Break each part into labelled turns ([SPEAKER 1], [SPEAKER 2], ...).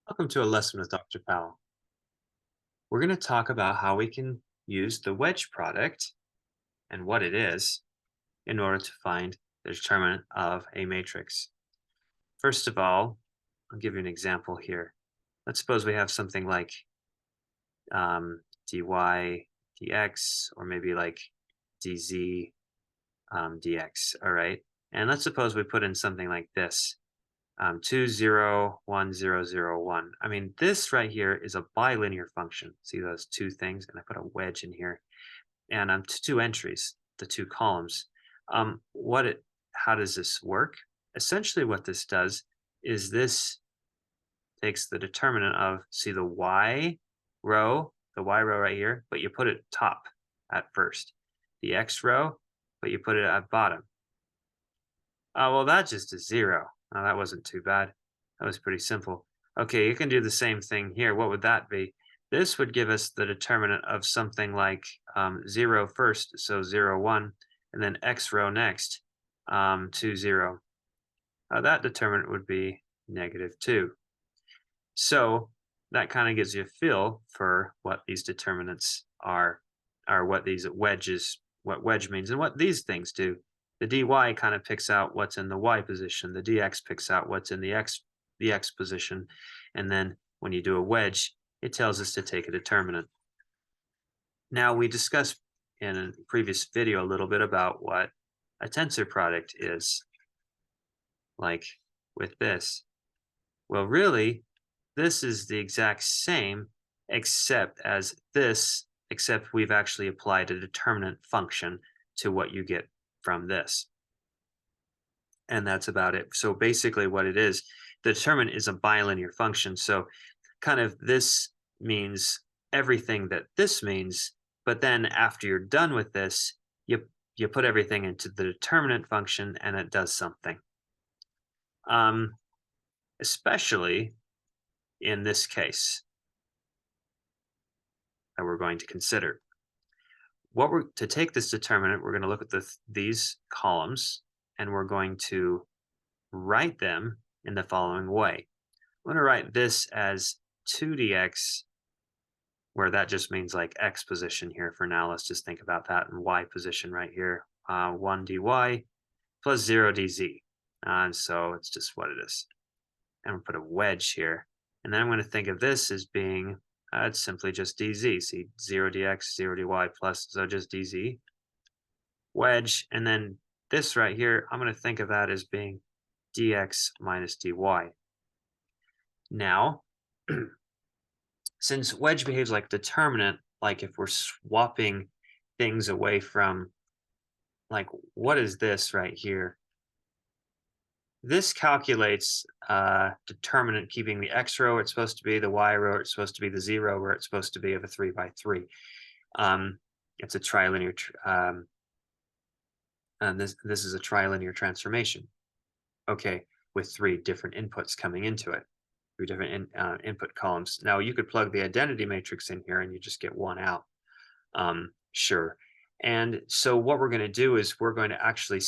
[SPEAKER 1] Welcome to a lesson with Dr. Powell. We're going to talk about how we can use the wedge product and what it is in order to find the determinant of a matrix. First of all, I'll give you an example here. Let's suppose we have something like dy dx, or maybe like dz dx. All right. And let's suppose we put in something like this. 2, 0, 1, 0, 0, 1. I mean, this right here is a bilinear function. See those two things? And I put a wedge in here. And two entries, the two columns. How does this work? Essentially, what this does is this takes the determinant of, see the y row right here, but you put it top at first. The x row, but you put it at bottom. Well, that just is 0. Oh, that wasn't too bad. That was pretty simple. Okay, you can do the same thing here. What would that be? This would give us the determinant of something like 0 first, so 0, 1, and then x row next, 2, 0. That determinant would be -2. So that kind of gives you a feel for what these determinants are what these wedges, what wedge means, and what these things do. The dy kind of picks out what's in the y position. The dx picks out what's in the x position. And then when you do a wedge, it tells us to take a determinant. Now, we discussed in a previous video a little bit about what a tensor product is, like with this. Well, really, this is the exact same, except we've actually applied a determinant function to what you get from this. And that's about it. So basically what it is, the determinant is a bilinear function. So kind of this means everything that this means, but then after you're done with this, you put everything into the determinant function and it does something. Especially in this case that we're going to consider. To take this determinant, we're going to look at these columns and we're going to write them in the following way. I'm going to write this as 2dx, where that just means like x position here for now. Let's just think about that, and y position right here. 1 dy plus 0 dz. And so it's just what it is. And we'll put a wedge here. And then I'm going to think of this as being, it's simply just dz. See, 0 dx, 0 dy plus, so just dz. Wedge, and then this right here, I'm going to think of that as being dx minus dy. Now, since wedge behaves like determinant, like if we're swapping things away from, like, what is this right here? This calculates determinant keeping the x row where it's supposed to be, the y row where it's supposed to be, the z row where it's supposed to be of a 3 by 3. It's a trilinear, and this is a trilinear transformation. Okay, with 3 different inputs coming into it, 3 different input columns. Now you could plug the identity matrix in here and you just get 1 out. Sure. And so what we're going to do is we're going to actually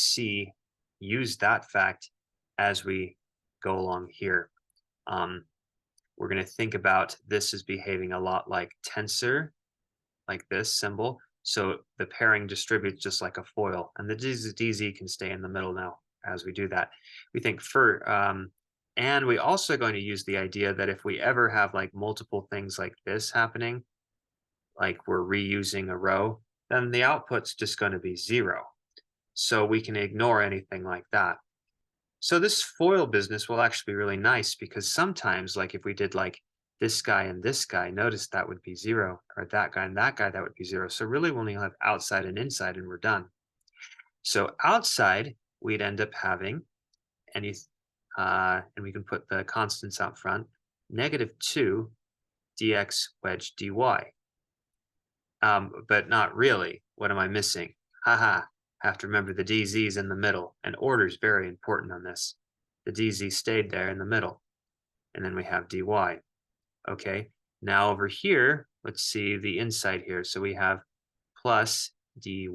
[SPEAKER 1] use that fact as we go along here. We're going to think about this as behaving a lot like tensor, like this symbol. So the pairing distributes just like a foil, and the DZ can stay in the middle now as we do that. We think and we also going to use the idea that if we ever have like multiple things like this happening, like we're reusing a row, then the output's just going to be 0. So we can ignore anything like that. So this foil business will actually be really nice, because sometimes, like if we did like this guy and this guy, notice that would be 0, or that guy and that guy, that would be 0. So really we only have outside and inside and we're done. So outside, we'd end up having and we can put the constants out front, -2 dx wedge dy. But not really. What am I missing? Haha. Have to remember the DZ's in the middle, and order is very important on this. The DZ stayed there in the middle, and then we have dy. Okay, now over here, let's see the inside here. So we have plus dy,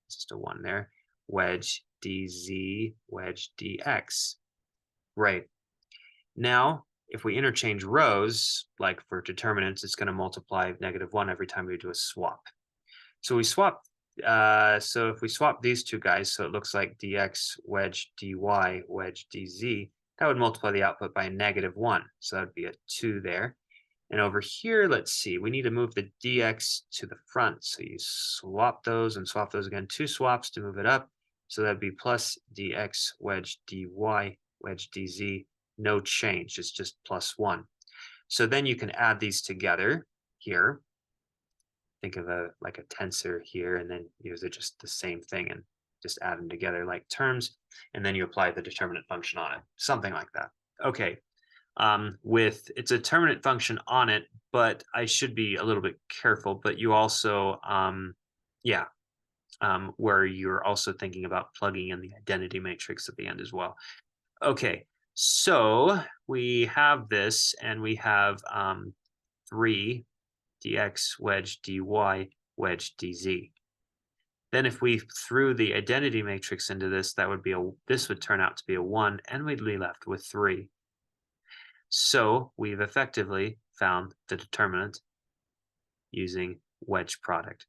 [SPEAKER 1] just a 1 there, wedge dz, wedge dx. Right. Now, If we interchange rows, like for determinants, it's going to multiply -1 every time we do a swap. So we swap. So if we swap these two guys, so it looks like dx wedge dy wedge dz, that would multiply the output by -1. So that would be a 2 there. And over here, let's see, we need to move the dx to the front. So you swap those and swap those again, 2 swaps to move it up. So that'd be plus dx wedge dy wedge dz, no change, it's just +1. So then you can add these together here. Think of like a tensor here, and then use it just the same thing and just add them together like terms, and then you apply the determinant function on it, something like that. Okay, with it's a determinant function on it, but I should be a little bit careful. But you also, yeah, where you're also thinking about plugging in the identity matrix at the end as well. Okay, so we have this, and we have 3 dx wedge dy wedge dz. Then if we threw the identity matrix into this, that would be this would turn out to be a 1, and we'd be left with 3. So we've effectively found the determinant using wedge product.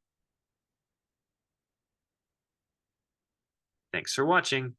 [SPEAKER 1] Thanks for watching.